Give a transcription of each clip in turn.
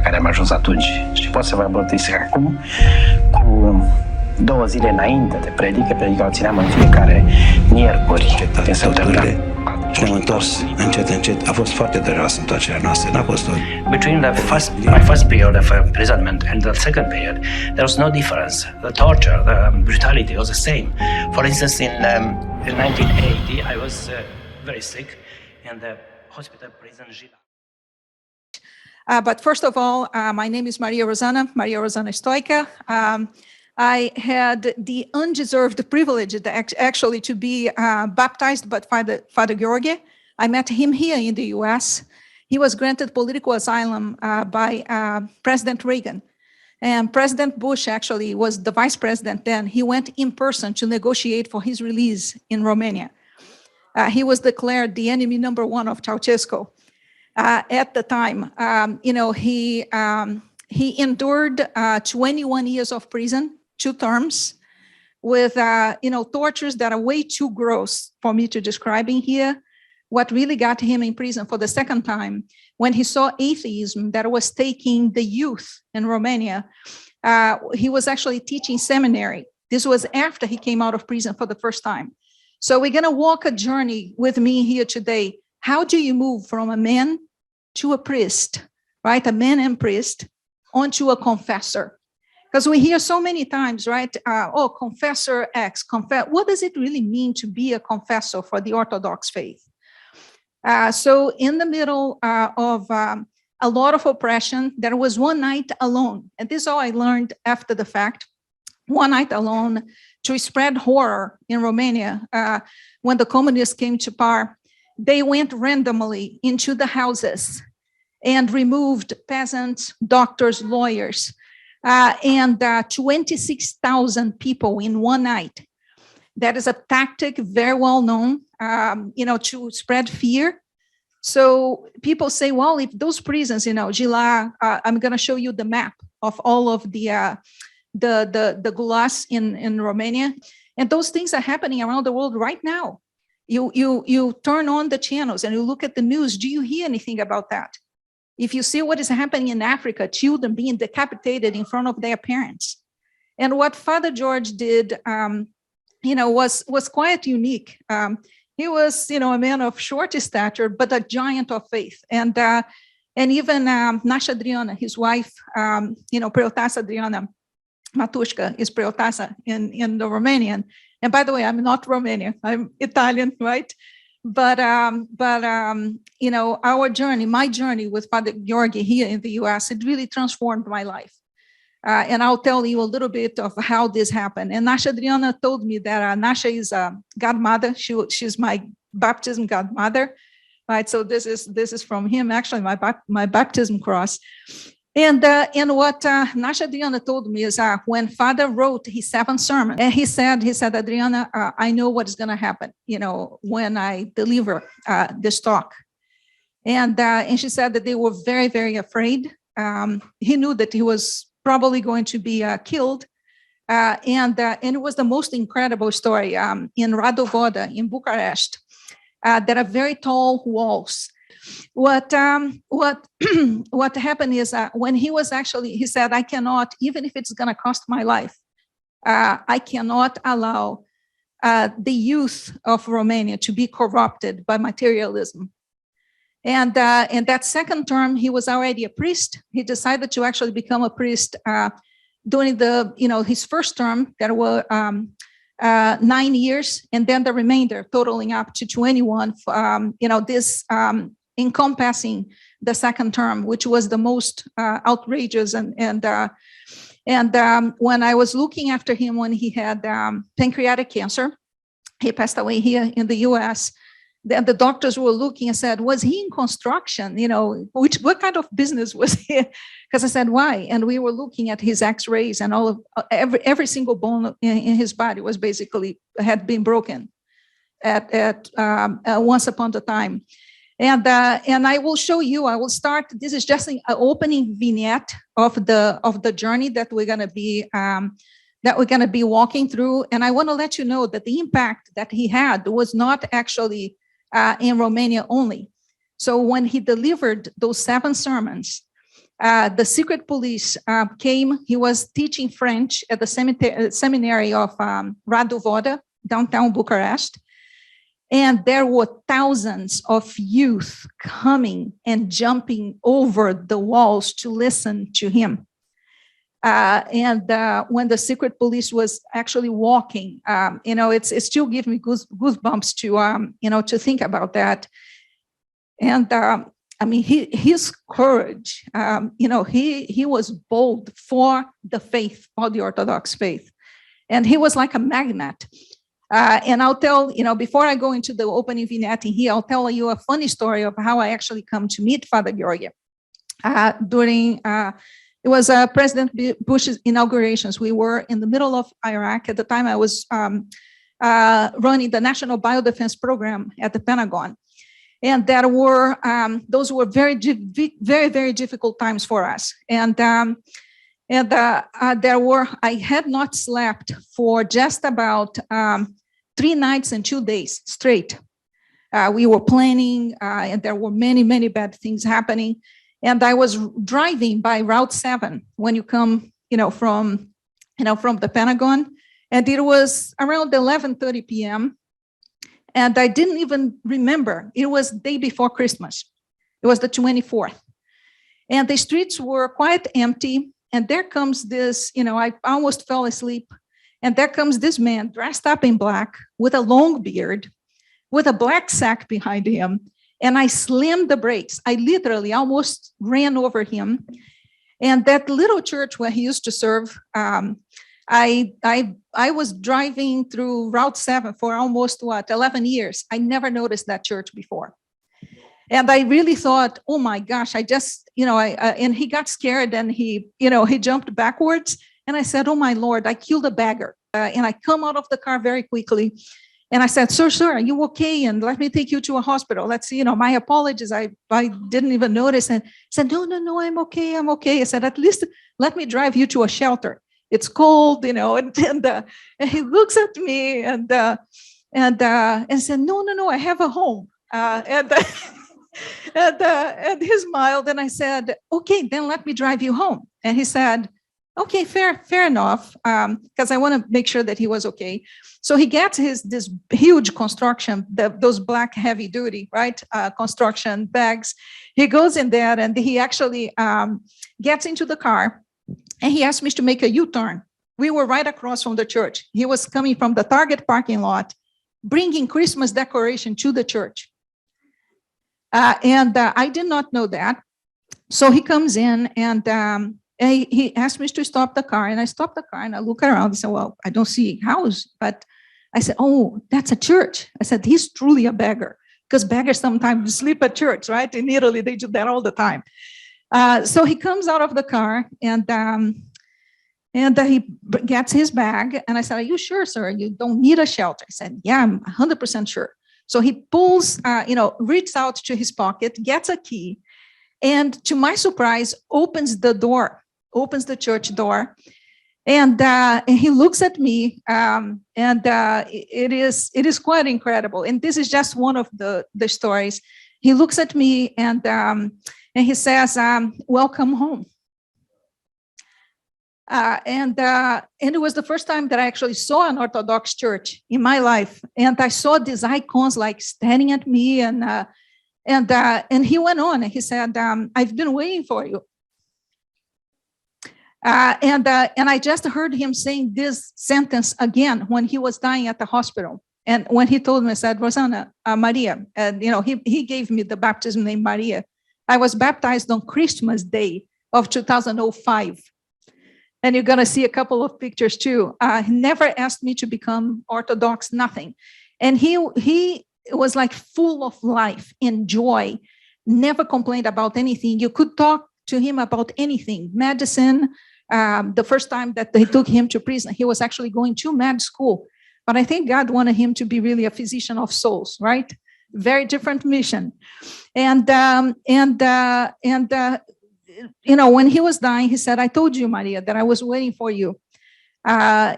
care am ajuns atunci și pot să vă mărturisesc acum, cu 2 zile înainte de predică o țineam în fiecare miercuri din săptămână. Și ne-am întors încet. A fost foarte dureroasă întoarcerea noastră, n-a fost Between my first period of imprisonment and the second period, there was no difference. The torture, the brutality was the same. For instance, in 1980, I was very sick in the hospital prison Gila. But first of all, my name is Rosana Roncatto-Stoica. I had the undeserved privilege actually to be baptized by Father Gheorghe. I met him here in the US. He was granted political asylum by President Reagan. And President Bush actually was the vice president then. He went in person to negotiate for his release in Romania. He was declared the enemy number 1 of Ceausescu. At the time, he endured 21 years of prison, 2 terms, with tortures that are way too gross for me to describe in here. What really got him in prison for the second time, when he saw atheism that was taking the youth in Romania, he was actually teaching seminary. This was after he came out of prison for the first time. So we're going to walk a journey with me here today. How do you move from a man to a priest, right? A man and priest onto a confessor. Because we hear so many times, right? Confessor X, what does it really mean to be a confessor for the Orthodox faith? So in the middle of a lot of oppression, there was one night alone. And this is all I learned after the fact. One night alone to spread horror in Romania. When the communists came to power, they went randomly into the houses and removed peasants, doctors, lawyers, and 26,000 people in one night. That is a tactic very well known, to spread fear. So people say, well, if those prisons, Gila, I'm going to show you the map of all of the gulags in Romania, and those things are happening around the world right now. You turn on the channels and you look at the news. Do you hear anything about that? If you see what is happening in Africa, children being decapitated in front of their parents. And what Father George did, was quite unique. He was, a man of short stature, but a giant of faith. And even Nasha Adriana, his wife, Preotasa Adriana Matushka is Preotasa in the Romanian. And by the way, I'm not Romanian, I'm Italian, right? But our journey, my journey with Father Gheorghe here in the US, it really transformed my life. And I'll tell you a little bit of how this happened. And Nasha Adriana told me that Nasha is a godmother. She's my baptism godmother, right? So this is from him, actually, my baptism cross. And what Nasha Adriana told me is when Father wrote his 7th sermon, and he said, Adriana, I know what is going to happen, when I deliver this talk. And she said that they were very, very afraid. He knew that he was probably going to be killed. And it was the most incredible story. In Radovoda, in Bucharest, there are very tall walls. What happened is when he said, I cannot, even if it's going to cost my life, I cannot allow the youth of Romania to be corrupted by materialism. And in that second term, he was already a priest. He decided to actually become a priest during his first term. There were 9 years, and then the remainder totaling up to 21. This encompassing the second term, which was the most outrageous. And when I was looking after him when he had pancreatic cancer, he passed away here in the US. Then the doctors were looking and said, was he in construction? What kind of business was he? Because I said, why? And we were looking at his x-rays, and all of every single bone in his body was basically had been broken at once upon a time. And I will show you, I will start, this is just an opening vignette of the journey that we're going to be walking through. And I want to let you know that the impact that he had was not actually in Romania only. So when he delivered those 7 sermons, The secret police came. He was teaching French at the seminary of Radu Voda, downtown Bucharest. And there were thousands of youth coming and jumping over the walls to listen to him. When the secret police was actually walking, it still gives me goosebumps to think about that. And his courage, he was bold for the faith, for the Orthodox faith. And he was like a magnet. And I'll tell, before I go into the opening vignette here, I'll tell you a funny story of how I actually come to meet Father Gheorghe. It was President Bush's inaugurations. We were in the middle of Iraq. At the time, I was running the National Biodefense Program at the Pentagon. And those were very, very difficult times for us. I had not slept for just about 3 nights and 2 days straight. We were planning, and there were many bad things happening. And I was driving by Route 7 when you come, from the Pentagon, and it was around 11:30 p.m. And I didn't even remember. It was the day before Christmas. It was the 24th, and the streets were quite empty. And there comes this, I almost fell asleep. And there comes this man dressed up in black with a long beard, with a black sack behind him. And I slammed the brakes. I literally almost ran over him. And that little church where he used to serve, I was driving through Route 7 for almost 11 years. I never noticed that church before. And I really thought, oh my gosh, I just, and he got scared and he jumped backwards. And I said, oh my Lord, I killed a beggar. And I come out of the car very quickly. And I said, sir, are you okay? And let me take you to a hospital. Let's see, my apologies. I didn't even notice. And he said, no, I'm okay. I said, at least let me drive you to a shelter. It's cold, and he looks at me and said, no, I have a home. And he smiled, and I said, okay, then let me drive you home. And he said, okay, fair enough, because I want to make sure that he was okay. So he gets this huge construction, those black heavy duty, right, construction bags. He goes in there and he actually gets into the car, and he asked me to make a U-turn. We were right across from the church. He was coming from the Target parking lot, bringing Christmas decoration to the church. And I did not know that. So he comes in and he asked me to stop the car, and I stopped the car and I look around and said, well, I don't see a house, but I said, oh, that's a church. I said, he's truly a beggar, because beggars sometimes sleep at church, right? In Italy, they do that all the time. So he comes out of the car and he gets his bag, and I said, are you sure, sir? You don't need a shelter? He said, yeah, I'm 100% sure. So he pulls, reaches out to his pocket, gets a key, and to my surprise, opens the church door. And he looks at me, it is quite incredible. And this is just one of the stories. He looks at me and he says, welcome home. And it was the first time that I actually saw an Orthodox church in my life. And I saw these icons like staring at me, and he went on and he said, I've been waiting for you. And I just heard him saying this sentence again when he was dying at the hospital. And when he told me, I said, Rosana, Maria, and he gave me the baptism name Maria. I was baptized on Christmas Day of 2005. And you're going to see a couple of pictures too. He never asked me to become Orthodox, nothing. And he was like full of life and joy, never complained about anything. You could talk to him about anything, medicine. The first time that they took him to prison, he was actually going to med school. But I think God wanted him to be really a physician of souls, right? Very different mission. And when he was dying, he said, I told you, Maria, that I was waiting for you. God,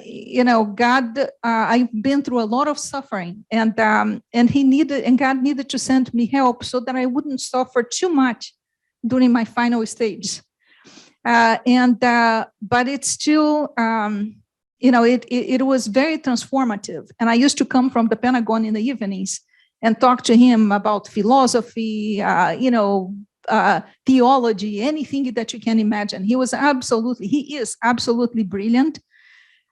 I've been through a lot of suffering, and God needed to send me help so that I wouldn't suffer too much during my final stage. But it's still, it was very transformative. And I used to come from the Pentagon in the evenings and talk to him about philosophy, theology, anything that you can imagine. He is absolutely brilliant.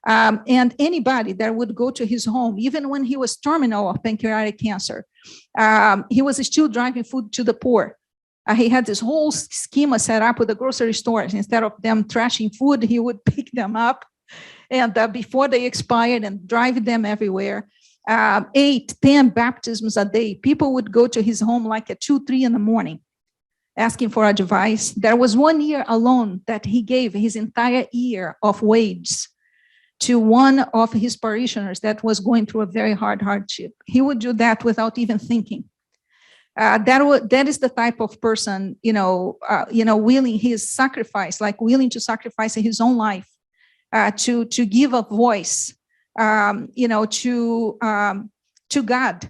And anybody that would go to his home, even when he was terminal of pancreatic cancer, he was still driving food to the poor. He had this whole schema set up with the grocery stores. Instead of them trashing food, he would pick them up and before they expired and drive them everywhere. 8, 10 baptisms a day. People would go to his home like at 2, 3 in the morning, asking for advice. There was 1 year alone that he gave his entire year of wages to one of his parishioners that was going through a very hardship. He would do that without even thinking. That is the type of person, willing his sacrifice, like willing to sacrifice his own life to give a voice, to God.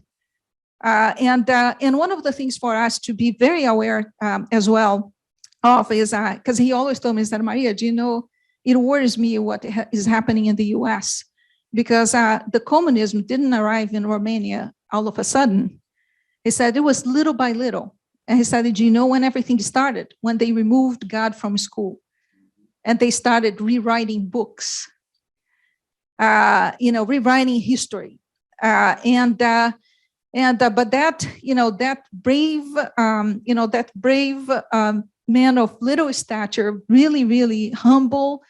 And one of the things for us to be very aware as well of is, because he always told me, that Maria, do you know, it worries me what is happening in the US, because the communism didn't arrive in Romania all of a sudden. He said it was little by little. And he said, do you know when everything started? When they removed God from school and they started rewriting books, rewriting history. But that, that brave man of little stature, really, really humble,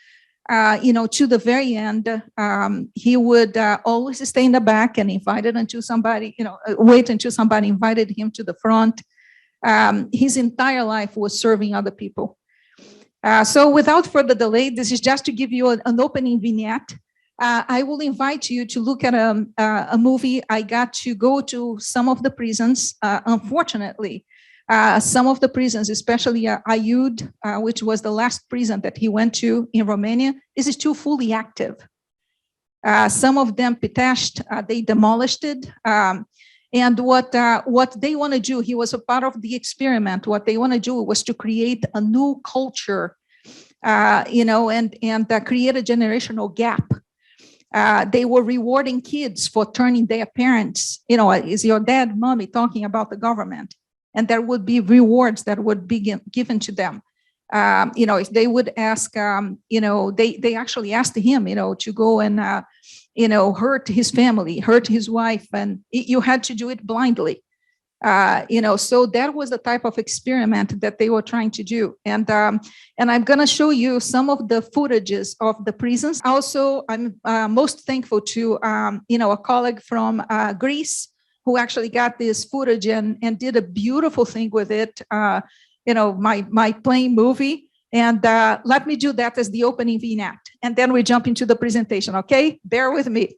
to the very end. He would always stay in the back and invited until somebody, wait until somebody invited him to the front. His entire life was serving other people. So without further delay, this is just to give you an opening vignette. I will invite you to look at a movie. I got to go to some of the prisons. Unfortunately, some of the prisons, especially Aiud, which was the last prison that he went to in Romania, is still fully active. Some of them Pitești, they demolished it. And what they want to do, he was a part of the experiment. What they want to do was to create a new culture, and create a generational gap. They were rewarding kids for turning their parents, is your dad, mommy talking about the government? And there would be rewards that would be given to them. If they would ask, they actually asked him, to go and, hurt his family, hurt his wife, and you had to do it blindly. So that was the type of experiment that they were trying to do. And I'm going to show you some of the footages of the prisons. Also, I'm most thankful to, a colleague from Greece who actually got this footage and did a beautiful thing with it, my plain movie. And let me do that as the opening vignette. And then we jump into the presentation, okay? Bear with me.